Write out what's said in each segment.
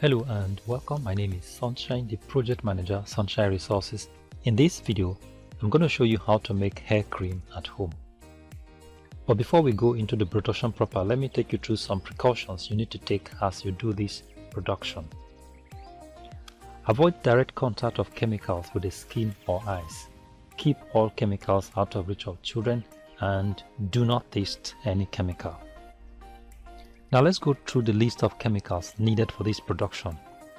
Hello and welcome. My name is Sunshine, the project manager, Sunshine Resources. In this video, I'm going to show you how to make hair cream at home. But before we go into the production proper, let me take you through some precautions you need to take as you do this production. Avoid direct contact of chemicals with the skin or eyes. Keep all chemicals out of reach of children and do not taste any chemical. Now let's go through the list of chemicals needed for this production.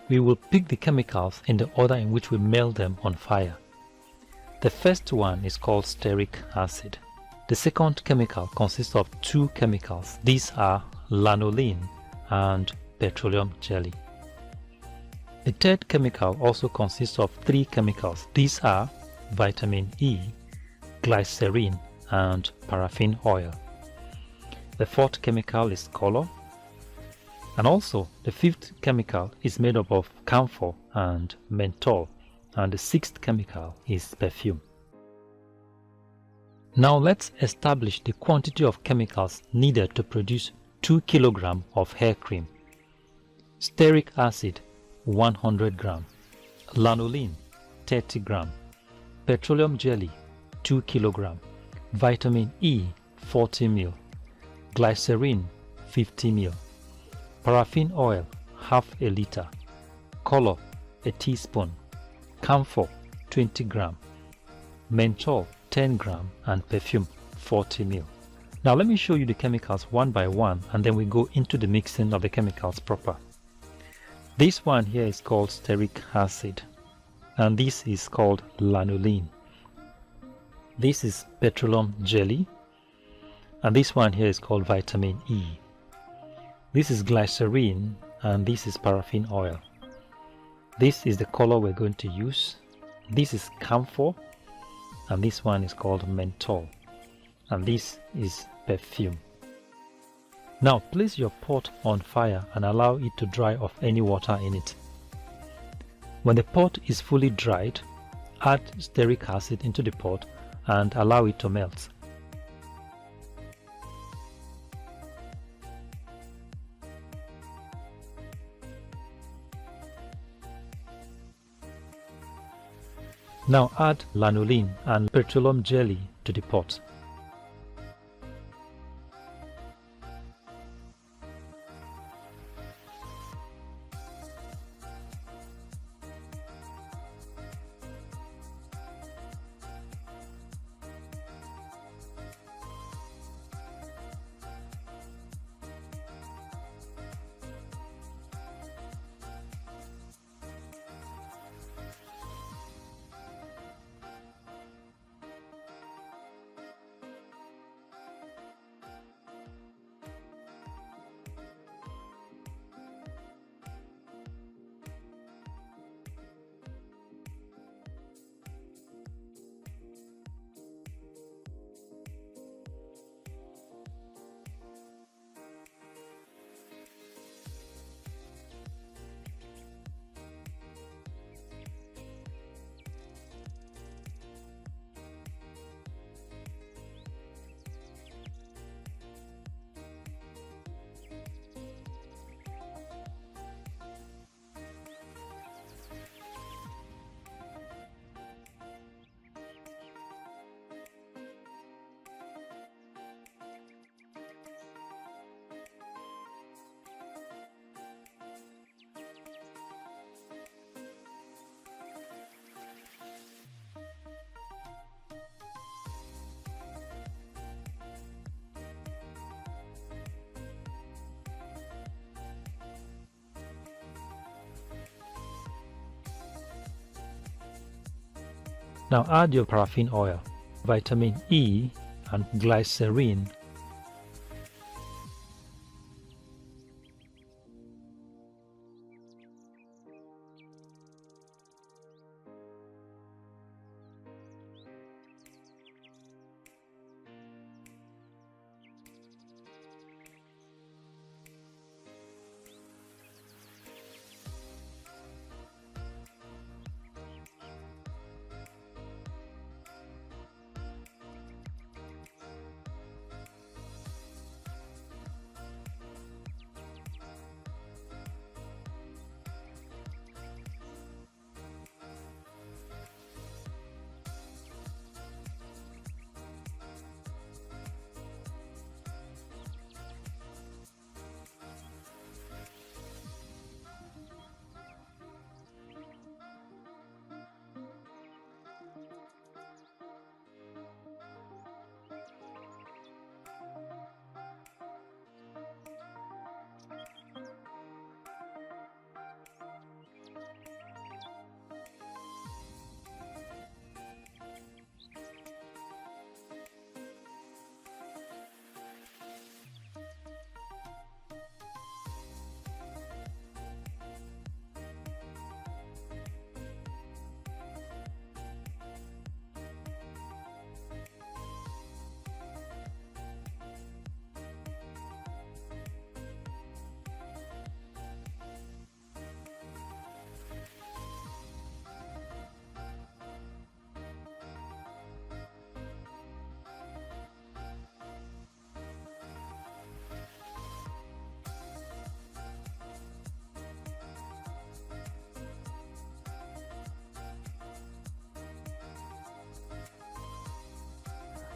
We will pick the chemicals in the order in which we melt them on fire. The first one is called stearic acid. The second chemical consists of two chemicals. These are lanolin and petroleum jelly. The third chemical also consists of three chemicals. These are vitamin E, glycerin, and paraffin oil. The fourth chemical is color. And also, the fifth chemical is made up of camphor and menthol, and the sixth chemical is perfume. Now let's establish the quantity of chemicals needed to produce 2 kg of hair cream. Stearic acid 100 gram, lanolin 30 gram, petroleum jelly 2 kg, vitamin E 40 ml, glycerin 50 ml, paraffin oil half a liter, color a teaspoon, camphor 20 gram, menthol 10 gram, and perfume 40 ml. Now let me show you the chemicals one by one and then we go into the mixing of the chemicals proper. This one here is called stearic acid and this is called lanolin. This is petroleum jelly and this one here is called vitamin E. This is glycerin and this is paraffin oil. This is the color we're going to use. This is camphor and this one is called menthol and this is perfume. Now place your pot on fire and allow it to dry of any water in it. When the pot is fully dried, add stearic acid into the pot and allow it to melt. Now add lanolin and petroleum jelly to the pot. Now add your paraffin oil, vitamin E and glycerin.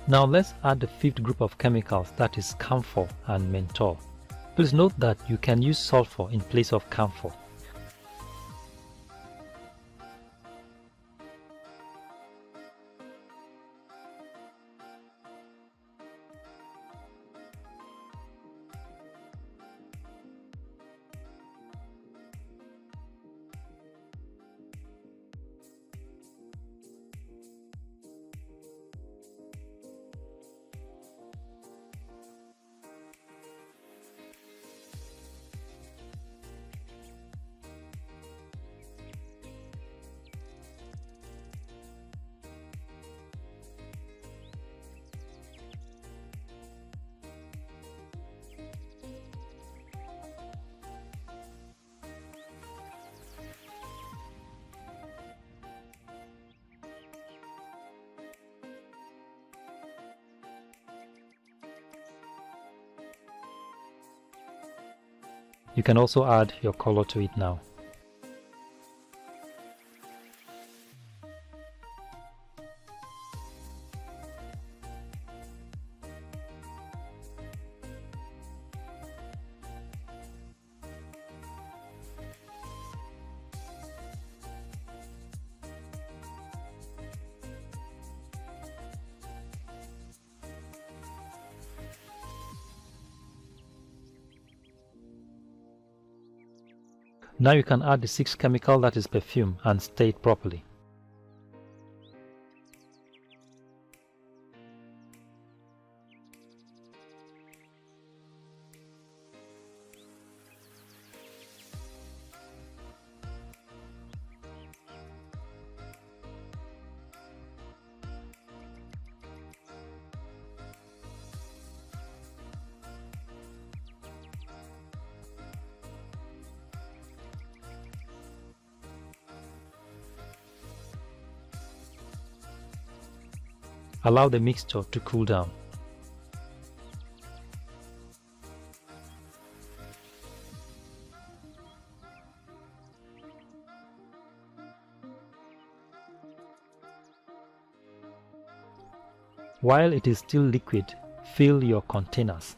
Now let's add the fifth group of chemicals, that is camphor and menthol. Please note that you can use sulfur in place of camphor. You can also add your color to it now. Now you can add the sixth chemical, that is perfume, and stir it properly. Allow the mixture to cool down. While it is still liquid, fill your containers.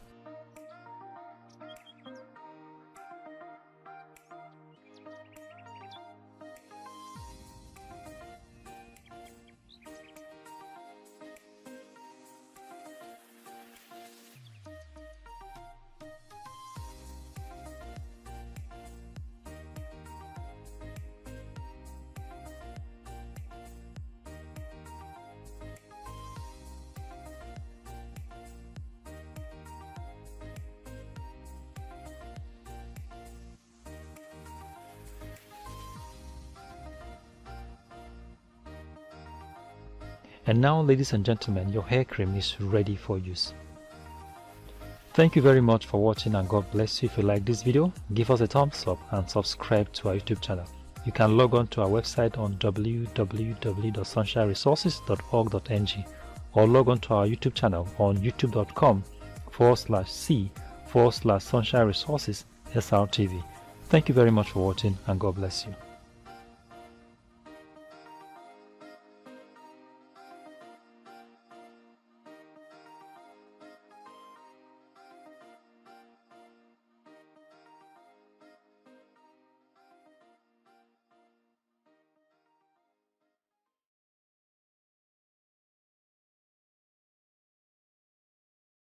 And now, ladies and gentlemen, your hair cream is ready for use. Thank you very much for watching, and God bless you. If you like this video, give us a thumbs up and subscribe to our YouTube channel. You can log on to our website on www.sunshineresources.org.ng or log on to our YouTube channel on youtube.com/c/Sunshine Resources SRTV. Thank you very much for watching, and God bless you.